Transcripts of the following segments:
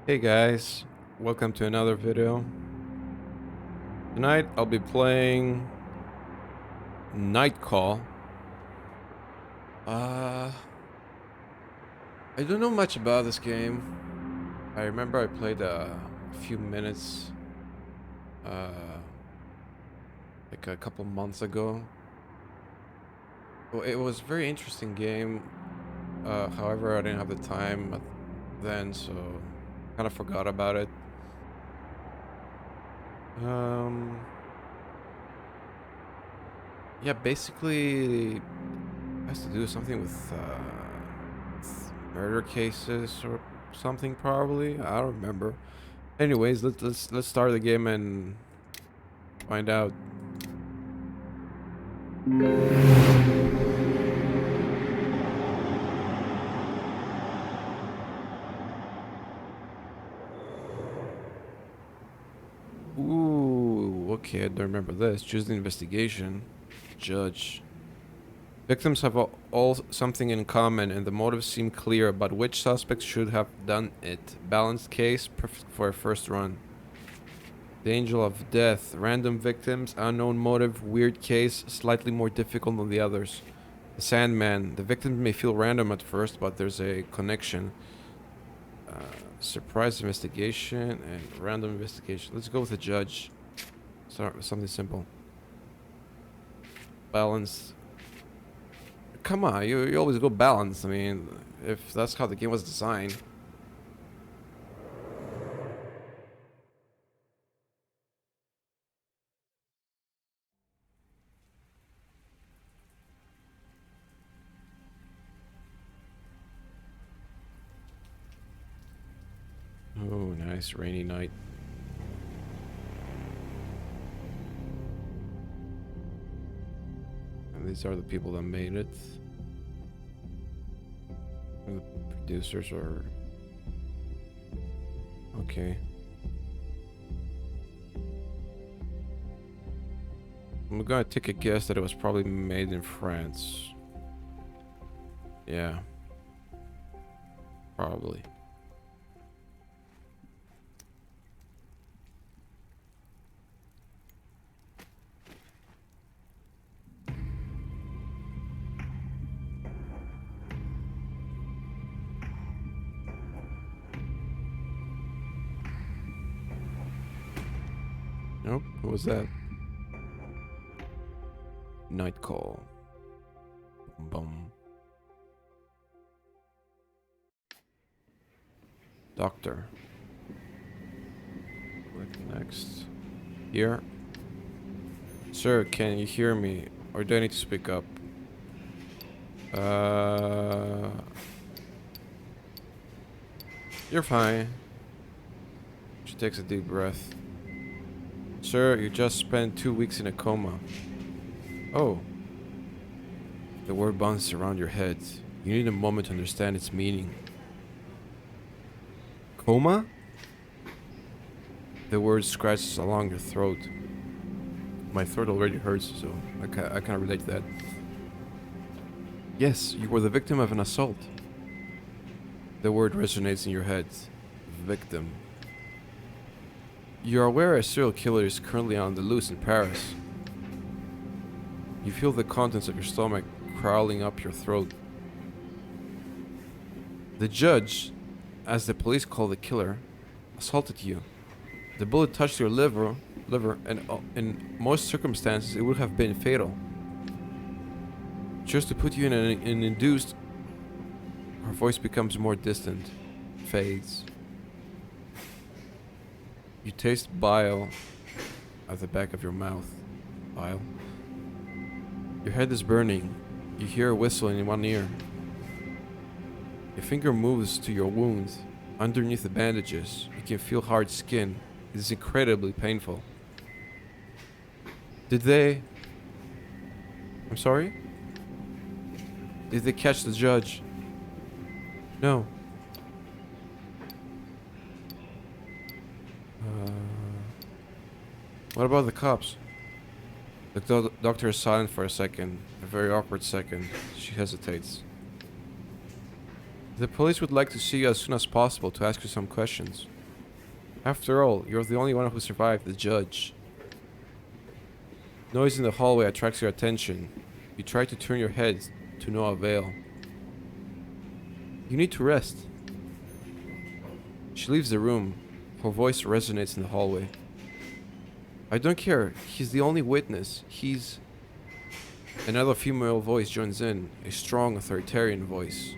Hey guys, welcome to another video. Tonight I'll be playing Night Call. Uh, I don't know much about this game. I remember I played a few minutes, uh, like a couple months ago. Well, it was a very interesting game. However, I didn't have the time then, so kind of forgot about it. Um, yeah, basically it has to do something with murder cases or something probably. I don't remember. Anyways, let's start the game and find out. Ooh, okay, I don't remember this. Choose the investigation. Judge. Victims have all something in common and the motives seem clear about which suspects should have done it. Balanced case, perfect for a first run. The Angel of Death. Random victims, unknown motive, weird case, slightly more difficult than the others. The Sandman. The victims may feel random at first, but there's a connection. Uh, Surprise investigation and random investigation. Let's go with the judge. Start with something simple. Balance. Come on, you always go balance. I mean, if that's how the game was designed. Oh, nice rainy night. And these are the people that made it. The producers are okay. I'm gonna take a guess that it was probably made in France. Yeah, probably. Nope. Who was that? Night Call. Boom. Doctor. Click next. Here. Sir, can you hear me? Or do I need to speak up? Uh... You're fine. She takes a deep breath. Sir, you just spent 2 weeks in a coma. Oh. The word bounces around your head. You need a moment to understand its meaning. Coma? The word scratches along your throat. My throat already hurts, so I can't relate to that. Yes, you were the victim of an assault. The word resonates in your head. Victim. You're aware a serial killer is currently on the loose in Paris. You feel the contents of your stomach crawling up your throat. The judge, as the police call the killer, assaulted you. The bullet touched your liver, and in most circumstances it would have been fatal. Just to put you in an induced. Her voice becomes more distant, fades. You taste bile at the back of your mouth. Bile. Your head is burning. You hear a whistle in one ear. Your finger moves to your wound. Underneath the bandages, you can feel hard skin. It is incredibly painful. Did they... I'm sorry? Did they catch the judge? No. What about the cops? The doctor is silent for a second. A very awkward second. She hesitates. The police would like to see you as soon as possible to ask you some questions. After all, you're the only one who survived the judge. Noise in the hallway attracts your attention. You try to turn your head to no avail. You need to rest. She leaves the room. Her voice resonates in the hallway. I don't care. He's the only witness. He's... Another female voice joins in, a strong authoritarian voice.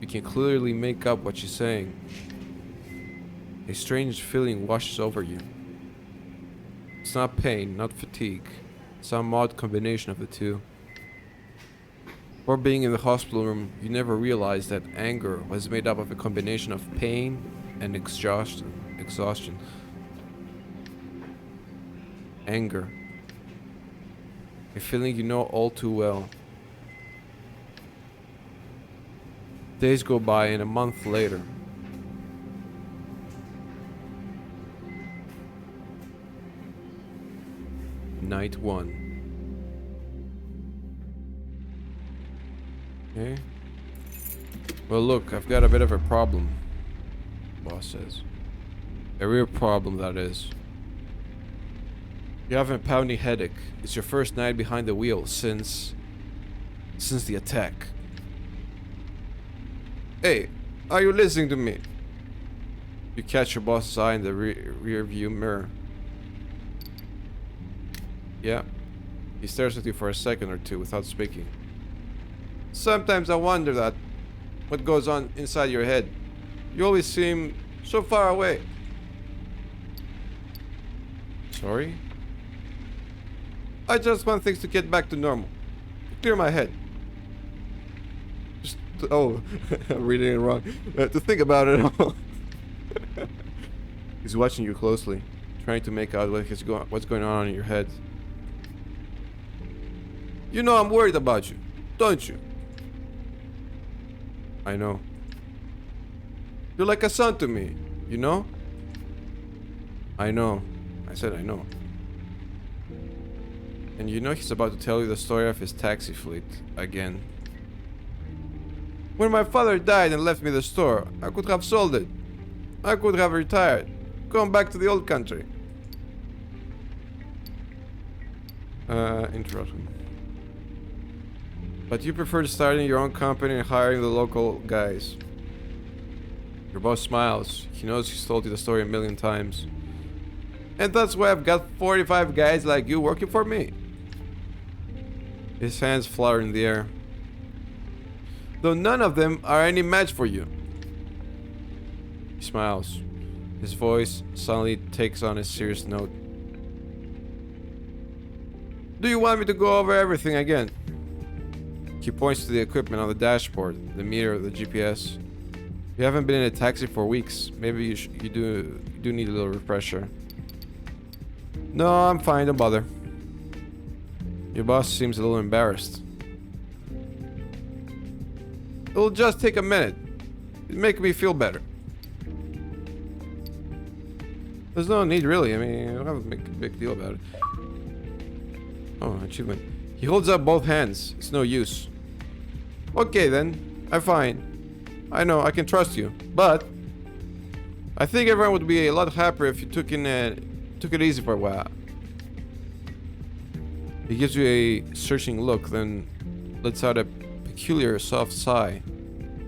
You can clearly make up what she's saying. A strange feeling washes over you. It's not pain, not fatigue. Some odd combination of the two. Before being in the hospital room, you never realized that anger was made up of a combination of pain and exhaustion. Anger. A feeling you know all too well. Days go by and a month later. Night 1. Okay. Well, look, I've got a bit of a problem, boss says. A real problem, that is. You have a pounding headache. It's your first night behind the wheel since the attack. Hey, are you listening to me? You catch your boss's eye in the rear view mirror. Yeah. He stares at you for a second or two without speaking. Sometimes I wonder that what goes on inside your head. You always seem so far away. Sorry? I just want things to get back to normal. To clear my head. Just, oh, I'm reading it wrong. To think about it all. He's watching you closely, trying to make out what's going on in your head. You know I'm worried about you, don't you? I know. You're like a son to me, you know? I know. I said I know. And you know he's about to tell you the story of his taxi fleet again. When my father died and left me the store, I could have sold it. I could have retired, gone back to the old country. Interrupting. But you prefer starting your own company and hiring the local guys. Your boss smiles. He knows he's told you the story a million times. And that's why I've got 45 guys like you working for me. His hands flutter in the air. Though none of them are any match for you. He smiles. His voice suddenly takes on a serious note. Do you want me to go over everything again? He points to the equipment on the dashboard, the meter, the GPS. You haven't been in a taxi for weeks. Maybe you do need a little refresher. No, I'm fine, don't bother. Your boss seems a little embarrassed. It'll just take a minute. It'll make me feel better. There's no need, really. I mean, I don't have to make a big deal about it. Oh, achievement. He holds up both hands. It's no use. Okay, then. I'm fine. I know, I can trust you. But I think everyone would be a lot happier if you took it easy for a while. He gives you a searching look, then lets out a peculiar soft sigh.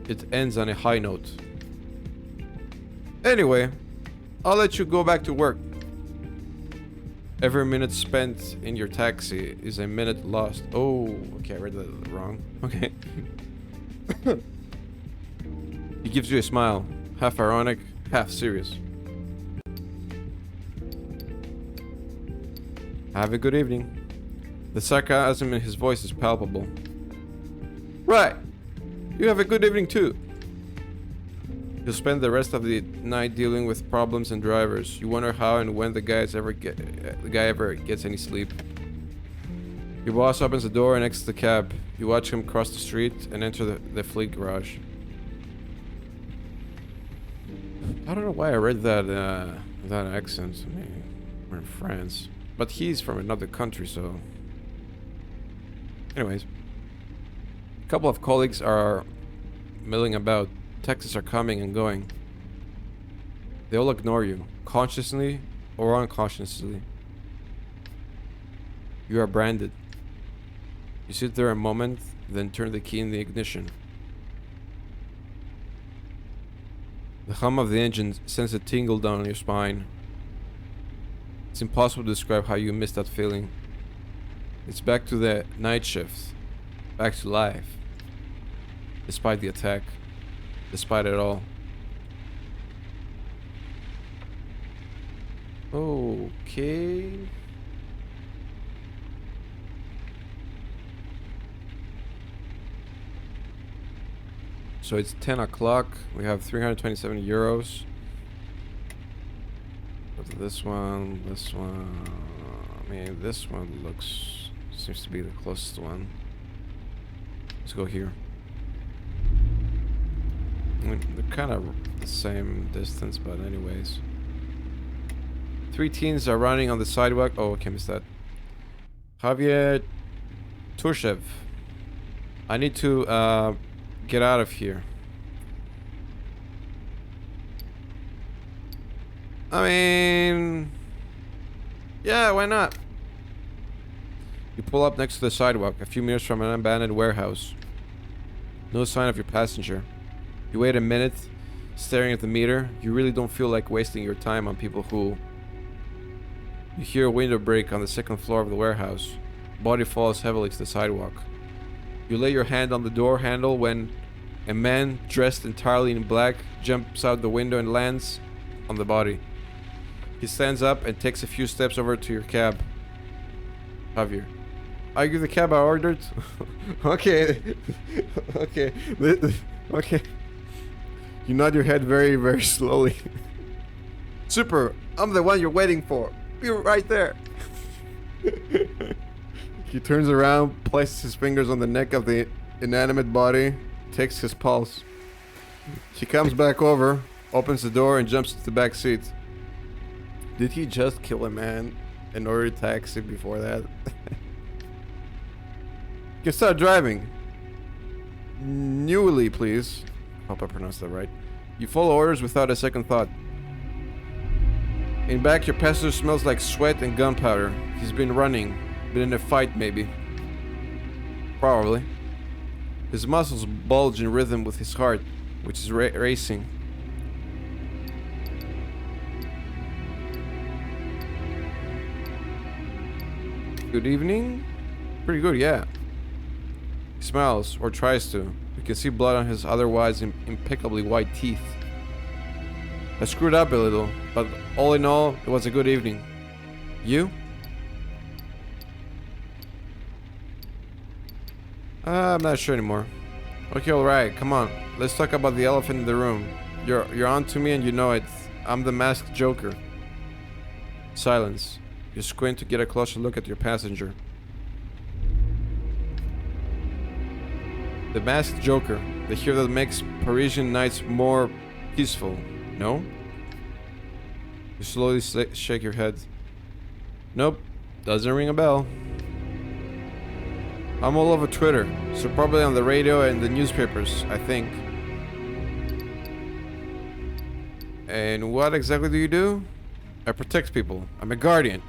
It ends on a high note. Anyway, I'll let you go back to work. Every minute spent in your taxi is a minute lost. Oh, okay, I read that wrong. Okay. He gives you a smile, half ironic, half serious. Have a good evening. The sarcasm in his voice is palpable. Right. You have a good evening too. You'll spend the rest of the night dealing with problems and drivers. You wonder how and when the guy ever gets any sleep. Your boss opens the door and exits the cab. You watch him cross the street and enter the fleet garage. I don't know why I read that that accent. I mean, we're in France, but he's from another country, so. Anyways, a couple of colleagues are milling about. Texts are coming and going. They all ignore you, consciously or unconsciously. You are branded. You sit there a moment, then turn the key in the ignition. The hum of the engine sends a tingle down your spine. It's impossible to describe how you miss that feeling. It's back to the night shift, back to life. Despite the attack, despite it all. Okay. So it's 10 o'clock. We have 327 euros. But this one. I mean, this one seems to be the closest one. Let's go here. I mean, they're kind of the same distance, but anyways. 3 teens are running on the sidewalk. Oh, okay, missed that. Javier Turshev. I need to get out of here. I mean, yeah, why not? You pull up next to the sidewalk, a few meters from an abandoned warehouse. No sign of your passenger. You wait a minute, staring at the meter. You really don't feel like wasting your time on people who... You hear a window break on the second floor of the warehouse. Body falls heavily to the sidewalk. You lay your hand on the door handle when a man dressed entirely in black jumps out the window and lands on the body. He stands up and takes a few steps over to your cab. Javier. Are you the cab I ordered? Okay. Okay. Okay. You nod your head very, very slowly. Super. I'm the one you're waiting for. Be right there. He turns around, places his fingers on the neck of the inanimate body, takes his pulse. He comes back over, opens the door, and jumps into the back seat. Did he just kill a man and order a taxi before that? You can start driving. Newly, please. Hope I pronounced that right. You follow orders without a second thought. In back, your passenger smells like sweat and gunpowder. He's been running. Been in a fight, maybe. Probably. His muscles bulge in rhythm with his heart, which is racing. Good evening? Pretty good, yeah. He smiles, or tries to. You can see blood on his otherwise impeccably white teeth. I screwed up a little, but all in all, it was a good evening. You? I'm not sure anymore. Okay, alright, come on. Let's talk about the elephant in the room. You're on to me and you know it. I'm the masked Joker. Silence. You squint to get a closer look at your passenger. The masked Joker, the hero that makes Parisian nights more peaceful. No? You slowly shake your head. Nope, doesn't ring a bell. I'm all over Twitter, so probably on the radio and the newspapers, I think. And what exactly do you do? I protect people. I'm a guardian.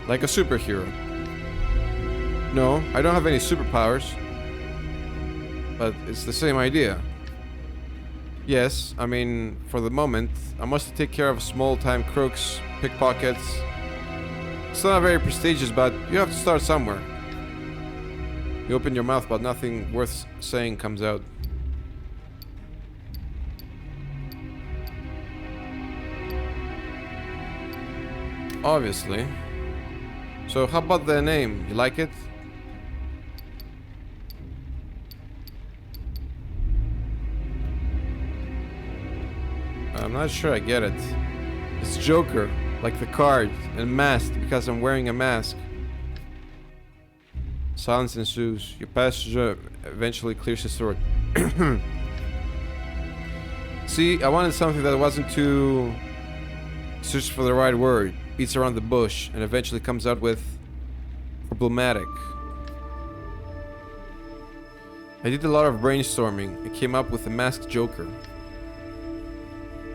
Like a superhero. No, I don't have any superpowers. But it's the same idea. Yes, I mean, for the moment, I must take care of small-time crooks, pickpockets. It's not very prestigious, but you have to start somewhere. You open your mouth, but nothing worth saying comes out. Obviously. So how about the name? You like it? I'm not sure I get it. It's Joker, like the card, and masked because I'm wearing a mask. Silence ensues. Your passenger eventually clears his throat. See, I wanted something that wasn't too... search for the right word, beats around the bush, and eventually comes out with... problematic. I did a lot of brainstorming and came up with a masked Joker.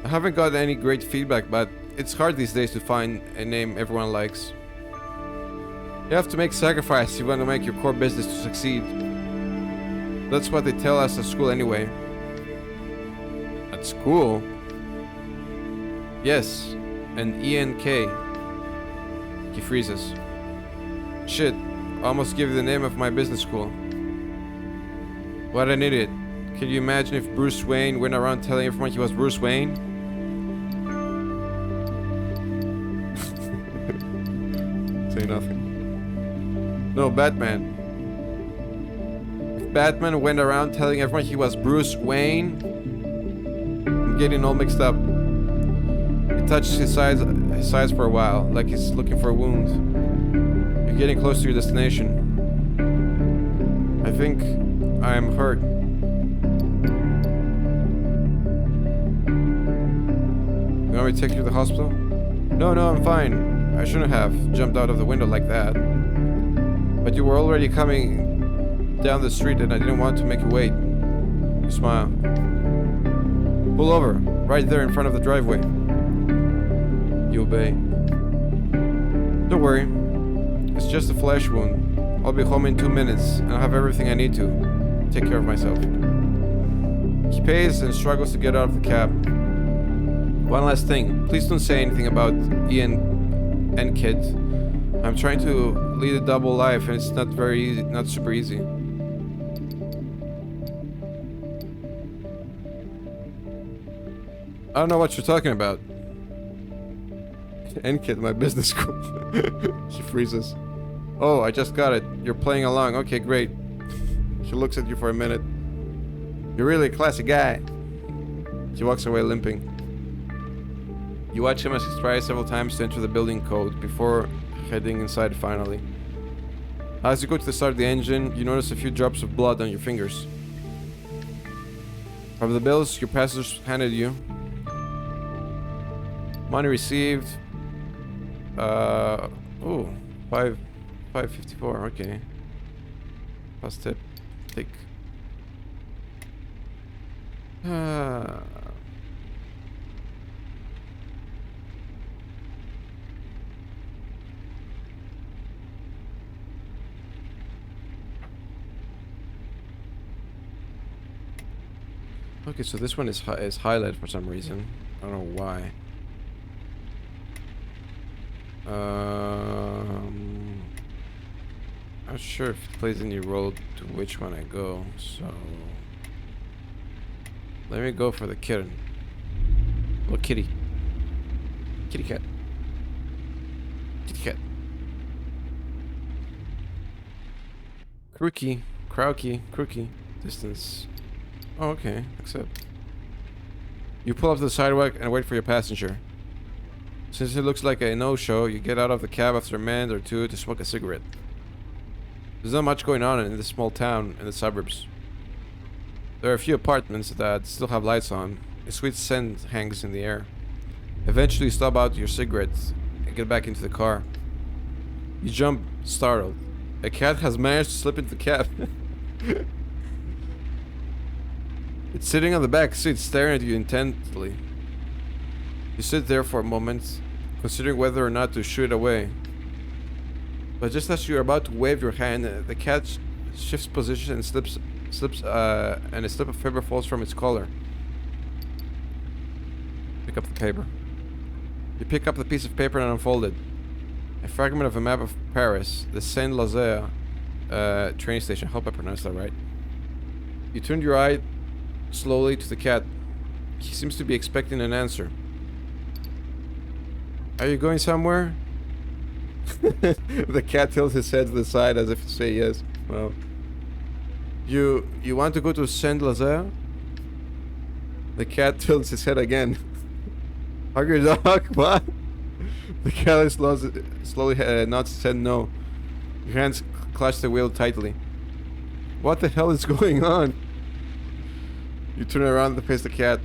I haven't got any great feedback, but it's hard these days to find a name everyone likes. You have to make sacrifices if you want to make your core business to succeed. That's what they tell us at school anyway. At school? Yes, and ENK. He freezes. Shit, I almost gave you the name of my business school. What an idiot. Can you imagine if Bruce Wayne went around telling everyone he was Bruce Wayne? Say nothing. No, Batman. If Batman went around telling everyone he was Bruce Wayne, I'm getting all mixed up. He touched his sides for a while, like he's looking for a wound. You're getting close to your destination. I think I am hurt. You want me to take you to the hospital? No, I'm fine. I shouldn't have jumped out of the window like that. But you were already coming down the street and I didn't want to make you wait. You smile. Pull over, right there in front of the driveway. You obey. Don't worry. It's just a flesh wound. I'll be home in 2 minutes and I'll have everything I need to take care of myself. He pays and struggles to get out of the cab. One last thing. Please don't say anything about Ian and Kid. I'm trying to lead a double life and it's not very easy, not super easy. I don't know what you're talking about. N-Kid, my business school. She freezes. Oh, I just got it. You're playing along. Okay, great. She looks at you for a minute. You're really a classy guy. She walks away limping. You watch him as he tries several times to enter the building code before heading inside finally. As you go to the start of the engine, you notice a few drops of blood on your fingers. From the bills your passengers handed you. Money received. Oh, 554, okay. Plus tip. Take. Okay, so this one is highlighted for some reason. I don't know why. Not sure if it plays any role to which one I go, so let me go for the kitten. Little kitty. Kitty cat. Kitty cat. Crookie. Crowkey. Crookie. Distance. Oh, okay. Accept. You pull up to the sidewalk and wait for your passenger. Since it looks like a no-show, you get out of the cab after a minute or two to smoke a cigarette. There's not much going on in this small town in the suburbs. There are a few apartments that still have lights on. A sweet scent hangs in the air. Eventually you stub out your cigarettes and get back into the car. You jump, startled. A cat has managed to slip into the cab. It's sitting on the back seat, staring at you intently. You sit there for a moment, considering whether or not to shoo it away. But just as you are about to wave your hand, the cat shifts position and slips, and a slip of paper falls from its collar. Pick up the paper. You pick up the piece of paper and unfold it. A fragment of a map of Paris, the Saint-Lazare train station. I hope I pronounced that right. You turn your eye slowly to the cat. He seems to be expecting an answer. Are you going somewhere? The cat tilts his head to the side as if to say yes. Well, you want to go to Saint-Lazare? The cat tilts his head again. Hug your dog? What? The cat slowly nods his head no. Your hands clutch the wheel tightly. What the hell is going on? You turn around to face the cat.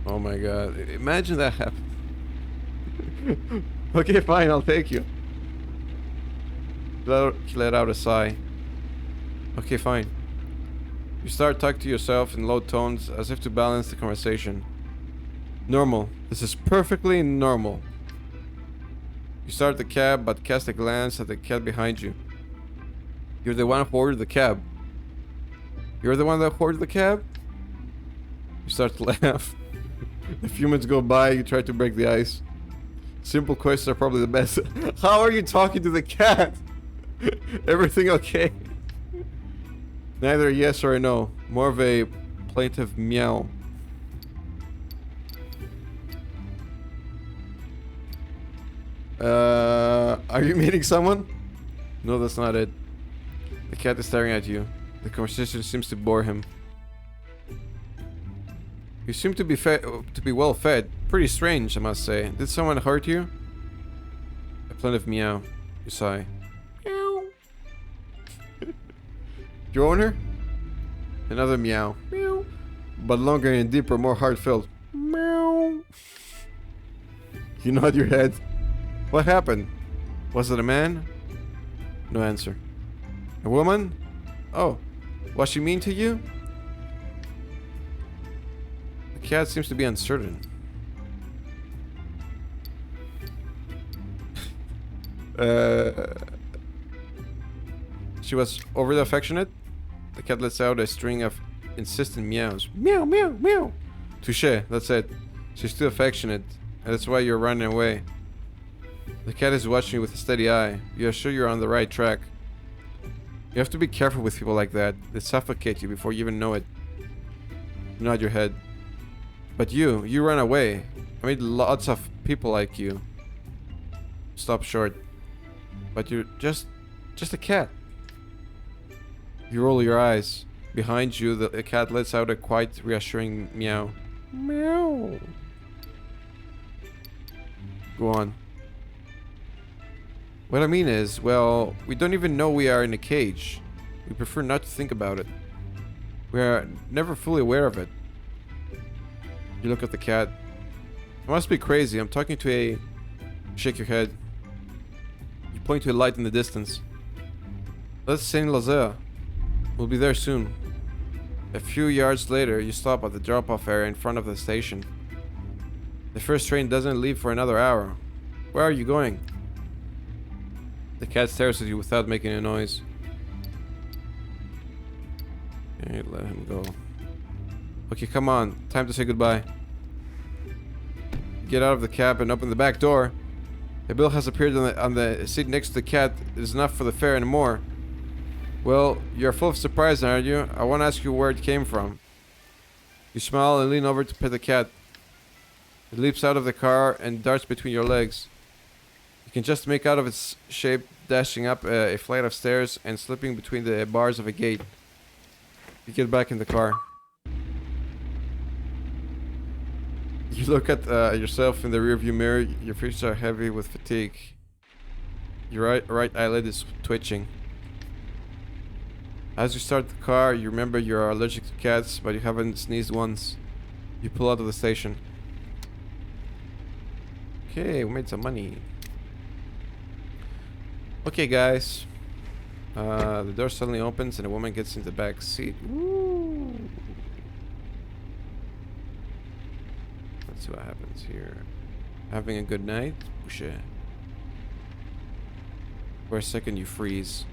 Oh my god. Imagine that happened. Okay, fine, I'll take you. He let out a sigh. Okay, fine. You start talking to yourself in low tones as if to balance the conversation. Normal. This is perfectly normal. You start the cab but cast a glance at the cat behind you. You're the one who ordered the cab. You're the one that ordered the cab? You start to laugh. A few minutes go by, you try to break the ice. Simple questions are probably the best. How are you talking to the cat? Everything okay? Neither a yes or a no. More of a plaintive meow. Are you meeting someone? No, that's not it. The cat is staring at you. The conversation seems to bore him. You seem to be well fed. Pretty strange, I must say. Did someone hurt you? A plaintive meow. You sigh. Meow. Your owner? Another meow. Meow. But longer and deeper, more heartfelt. Meow. You nod your head. What happened? Was it a man? No answer. A woman? Oh. Was she mean to you? The cat seems to be uncertain. She was overly affectionate? The cat lets out a string of insistent meows. Meow, meow, meow. Touché, that's it. She's too affectionate, and that's why you're running away. The cat is watching you with a steady eye. You are sure you're on the right track. You have to be careful with people like that. They suffocate you before you even know it. You nod your head. But you ran away. I made lots of people like you. Stop short. But you're just a cat. You roll your eyes. Behind you, the cat lets out a quite reassuring meow. Meow. Go on. What I mean is, well, we don't even know we are in a cage. We prefer not to think about it. We are never fully aware of it. You look at the cat. I must be crazy. I'm talking to a... Shake your head. You point to a light in the distance. That's Saint-Lazare. We'll be there soon. A few yards later, you stop at the drop-off area in front of the station. The first train doesn't leave for another hour. Where are you going? The cat stares at you without making a noise. Okay, let him go. Okay, come on. Time to say goodbye. Get out of the cab and open the back door. A bill has appeared on the seat next to the cat. It is enough for the fare and more. Well, you're full of surprise, aren't you? I want to ask you where it came from. You smile and lean over to pet the cat. It leaps out of the car and darts between your legs. You can just make out of its shape dashing up a flight of stairs and slipping between the bars of a gate. You get back in the car. You look at yourself in the rearview mirror. Your features are heavy with fatigue. Your right eyelid is twitching. As you start the car, you remember you are allergic to cats, but you haven't sneezed once. You pull out of the station. Okay, we made some money. Okay, guys. The door suddenly opens and a woman gets in the back seat. Woo. Let's see what happens here. Having a good night? Boucher. For a second, you freeze.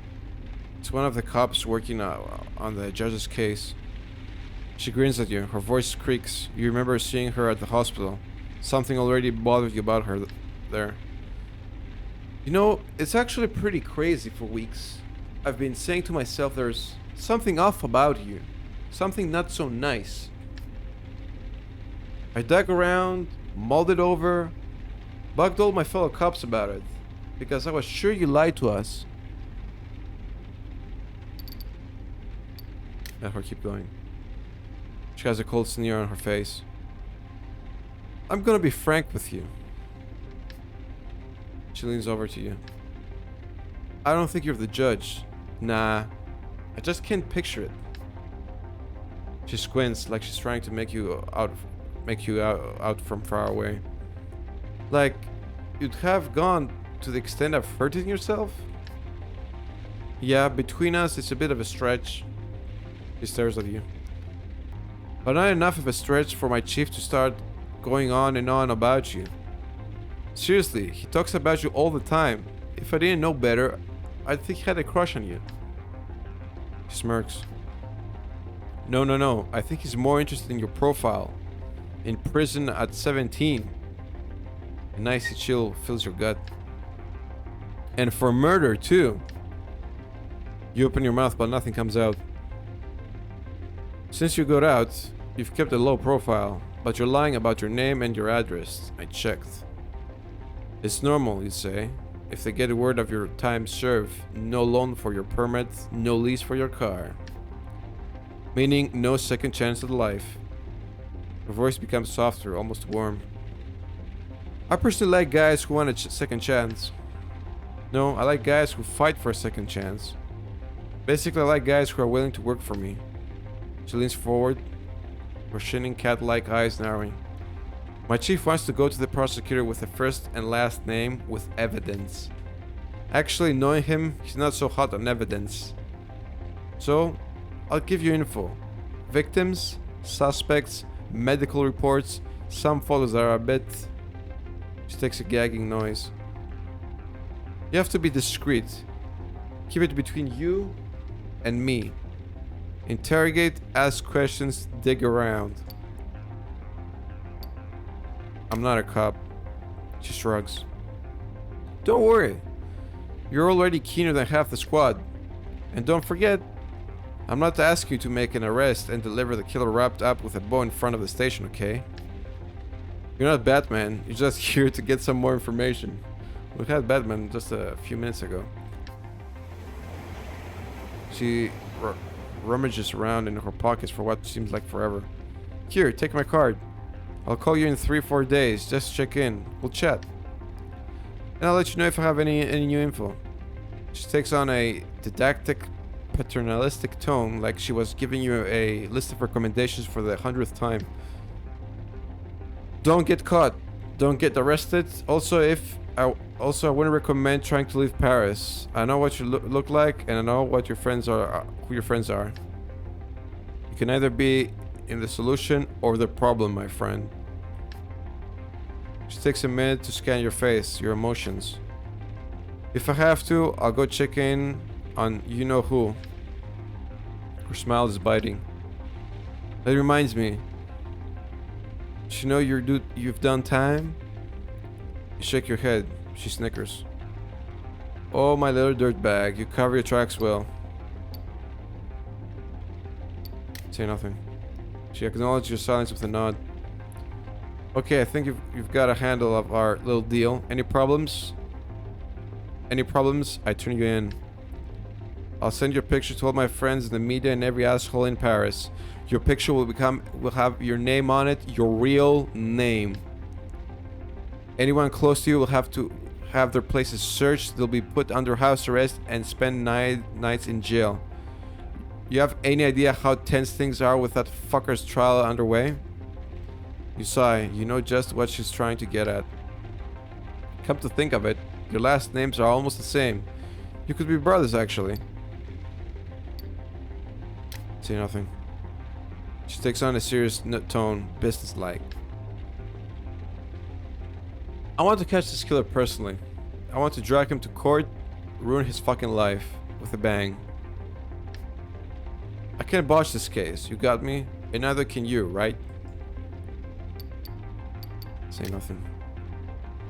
It's one of the cops working on the judge's case. She grins at you. Her voice creaks. You remember seeing her at the hospital. Something already bothered you about her there. You know, it's actually pretty crazy for weeks. I've been saying to myself there's something off about you. Something not so nice. I dug around, mulled it over, bugged all my fellow cops about it. Because I was sure you lied to us. Let her keep going. She has a cold sneer on her face. I'm gonna be frank with you. She leans over to you. I don't think you're the judge. Nah. I just can't picture it. She squints like she's trying to make you out from far away. Like you'd have gone to the extent of hurting yourself? Yeah, between us, it's a bit of a stretch. He stares at you. But not enough of a stretch for my chief to start going on and on about you. Seriously, he talks about you all the time. If I didn't know better, I'd think he had a crush on you. He smirks. No. I think he's more interested in your profile. In prison at 17. A nice chill fills your gut. And for murder, too. You open your mouth, but nothing comes out. Since you got out, you've kept a low profile, but you're lying about your name and your address. I checked. It's normal, you say. If they get word of your time served, no loan for your permit, no lease for your car. Meaning no second chance at life. Her voice becomes softer, almost warm. I personally like guys who want a second chance. No, I like guys who fight for a second chance. Basically, I like guys who are willing to work for me. She leans forward, her shining cat-like eyes narrowing. My chief wants to go to the prosecutor with a first and last name with evidence. Actually, knowing him, he's not so hot on evidence. So, I'll give you info. Victims, suspects, medical reports, some photos that are a bit... She takes a gagging noise. You have to be discreet. Keep it between you and me. Interrogate, ask questions, dig around. I'm not a cop. She shrugs. Don't worry. You're already keener than half the squad. And don't forget, I'm not asking you to make an arrest and deliver the killer wrapped up with a bow in front of the station, okay? You're not Batman. You're just here to get some more information. We had Batman just a few minutes ago. She rummages around in her pockets for what seems like forever. Here, take my card. I'll call you in 3-4 days. Just check in. We'll chat. And I'll let you know if I have any new info. She takes on a didactic, paternalistic tone, like she was giving you a list of recommendations for the 100th time. Don't get caught. Don't get arrested. Also, I wouldn't recommend trying to leave Paris. I know what you look like, and I know what your friends are, who your friends are. You can either be in the solution or the problem, my friend. She takes a minute to scan your face, your emotions. If I have to, I'll go check in on you-know-who. Her smile is biting. That reminds me. You know you've done time? You shake your head. She snickers. Oh, my little dirtbag. You cover your tracks well. Say nothing. She acknowledges your silence with a nod. Okay, I think you've got a handle of our little deal. Any problems? Any problems? I turn you in. I'll send your picture to all my friends in the media and every asshole in Paris. Your picture will have your name on it, your real name. Anyone close to you will have to have their places searched. They'll be put under house arrest and spend 9 nights in jail. You have any idea how tense things are with that fucker's trial underway? You sigh. You know just what she's trying to get at. Come to think of it, your last names are almost the same. You could be brothers, actually. Say nothing. She takes on a serious tone, businesslike. I want to catch this killer personally. I want to drag him to court, ruin his fucking life with a bang. I can't botch this case, you got me? And neither can you, right? Say nothing.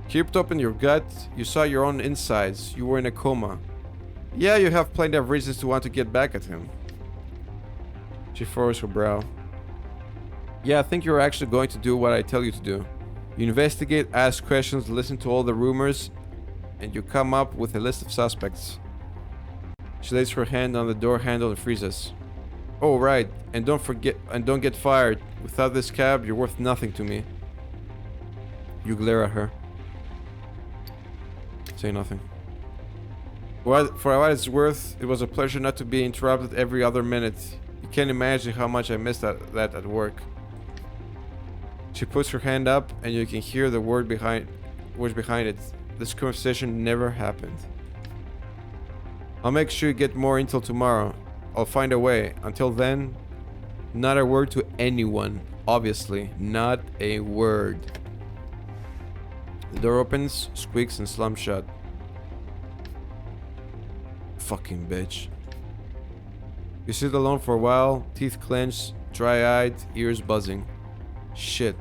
Keep it up in your gut. You saw your own insides. You were in a coma. Yeah, you have plenty of reasons to want to get back at him. She furrows her brow. Yeah, I think you're actually going to do what I tell you to do. You investigate, ask questions, listen to all the rumors, and you come up with a list of suspects. She lays her hand on the door handle and freezes. Oh, right, and don't get fired. Without this cab, you're worth nothing to me. You glare at her. Say nothing. For what it's worth, it was a pleasure not to be interrupted every other minute. You can't imagine how much I missed that at work. She puts her hand up, and you can hear the words behind it. This conversation never happened. I'll make sure you get more intel tomorrow. I'll find a way. Until then, not a word to anyone. Obviously, not a word. The door opens, squeaks, and slams shut. Fucking bitch. You sit alone for a while, teeth clenched, dry-eyed, ears buzzing. Shit.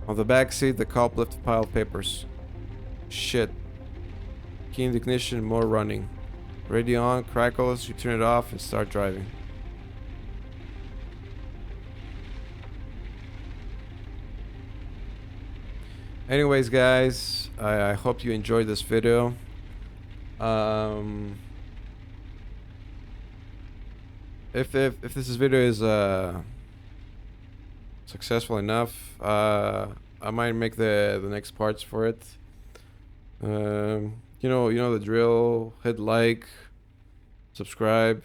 On the back seat, the cop left a pile of papers. Shit. Key in the ignition, more running. Radio on, crackles, you turn it off and start driving. Anyways, guys, I hope you enjoyed this video. If this video is successful enough, I might make the next parts for it. You know the drill. Hit like, subscribe,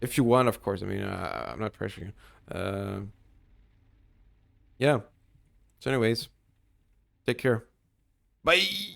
if you want, of course. I mean, I'm not pressuring you. Yeah. So, anyways, take care. Bye.